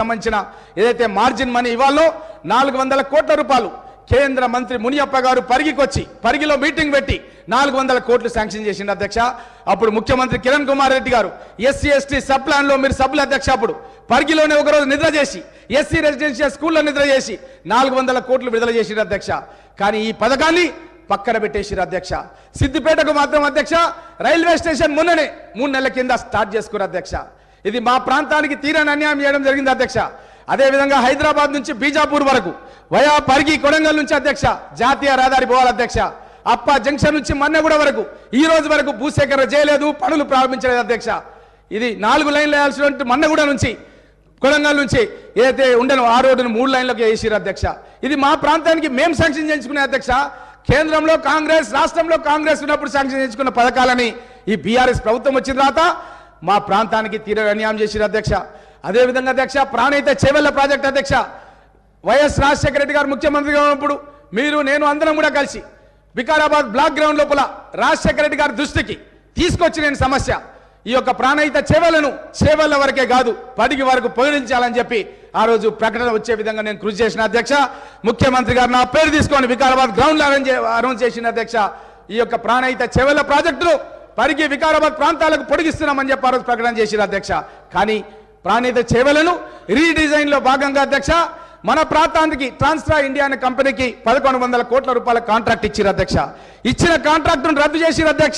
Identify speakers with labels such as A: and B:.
A: సంబంధించిన ఏదైతే margin money ఇవ్వాలో 400 కోట్ల రూపాయలు కేంద్ర మంత్రి మునియప్ప గారు పరిగిలో మీటింగ్ పెట్టి 400 కోట్లు శాంక్షన్ చేసిండు అధ్యక్ష. అప్పుడు ముఖ్యమంత్రి కిరణ్ కుమార్ రెడ్డి గారు ఎస్సీ ఎస్టీ సబ్ ప్లాన్ లో మీరు సభ్యులు అధ్యక్ష అప్పుడు పరిగిలోనే ఒకరోజు నిద్ర చేసి ఎస్సీ రెసిడెన్షియల్ స్కూల్లో నిద్ర చేసి 400 కోట్లు విడుదల చేసిండు అధ్యక్ష. కానీ ఈ పథకాన్ని పక్కన పెట్టేసిరు అధ్యక్ష. సిద్దిపేటకు మాత్రం అధ్యక్ష రైల్వే స్టేషన్ మొన్ననే 3 నెలల కింద స్టార్ట్ చేసుకున్నారు అధ్యక్ష. ఇది మా ప్రాంతానికి తీరని అన్యాయం చేయడం జరిగింది అధ్యక్ష. అదేవిధంగా హైదరాబాద్ నుంచి బీజాపూర్ వరకు వయా పరిగి కొడంగల్ నుంచి అధ్యక్ష జాతీయ రహదారి పోవాలి అధ్యక్ష. అప్ప జంక్షన్ నుంచి మన్నెగూడ వరకు ఈ రోజు వరకు భూసేకరణ చేయలేదు, పనులు ప్రారంభించలేదు అధ్యక్ష. ఇది 4 లైన్లు వేయాల్సినటువంటి మన్నెగూడ నుంచి కొడంగల్ నుంచి ఏదైతే ఉండను ఆ రోడ్డును 3 లైన్లకు వేసిరు అధ్యక్ష. ఇది మా ప్రాంతానికి మేము శాంక్షన్ చేయించుకునే అధ్యక్ష. కేంద్రంలో కాంగ్రెస్, రాష్ట్రంలో కాంగ్రెస్ ఉన్నప్పుడు శాంక్షన్ చేయించుకున్న పథకాలని ఈ బీఆర్ఎస్ ప్రభుత్వం వచ్చిన తర్వాత మా ప్రాంతానికి తీరని అన్యాయం చేసిరు అధ్యక్ష. అదేవిధంగా అధ్యక్ష ప్రాణహిత చేవెళ్ల ప్రాజెక్ట్ అధ్యక్ష వైఎస్ రాజశేఖర రెడ్డి గారు ముఖ్యమంత్రిగా ఉన్నప్పుడు మీరు నేను అందరం కూడా కలిసి వికారాబాద్ బ్లాక్ గ్రౌండ్ లోపల రాజశేఖర రెడ్డి గారి దృష్టికి తీసుకొచ్చి నేను సమస్య ఈ యొక్క ప్రాణహిత చేవెళ్ల వరకే కాదు పడికి వరకు పొగిడించాలని చెప్పి ఆ రోజు ప్రకటన వచ్చే విధంగా నేను కృషి చేసిన అధ్యక్ష. ముఖ్యమంత్రి గారు నా పేరు తీసుకొని వికారాబాద్ గ్రౌండ్ అనౌన్స్ చేసిన అధ్యక్ష. ఈ యొక్క ప్రాణహిత చేవెళ్ల ప్రాజెక్టును పరిగి వికారాబాద్ ప్రాంతాలకు పొడిగిస్తున్నామని చెప్పి ఆ రోజు ప్రకటన చేసిన అధ్యక్ష. కానీ ప్రాణహిత చేవెళ్లను రీడిజైన్ లో భాగంగా అధ్యక్ష మన ప్రాంతానికి ట్రాన్స్ట్రా ఇండియా అనే కంపెనీకి 1100 కోట్ల రూపాయల కాంట్రాక్ట్ ఇచ్చారు అధ్యక్ష. ఇచ్చిన కాంట్రాక్టును రద్దు చేసిరు అధ్యక్ష.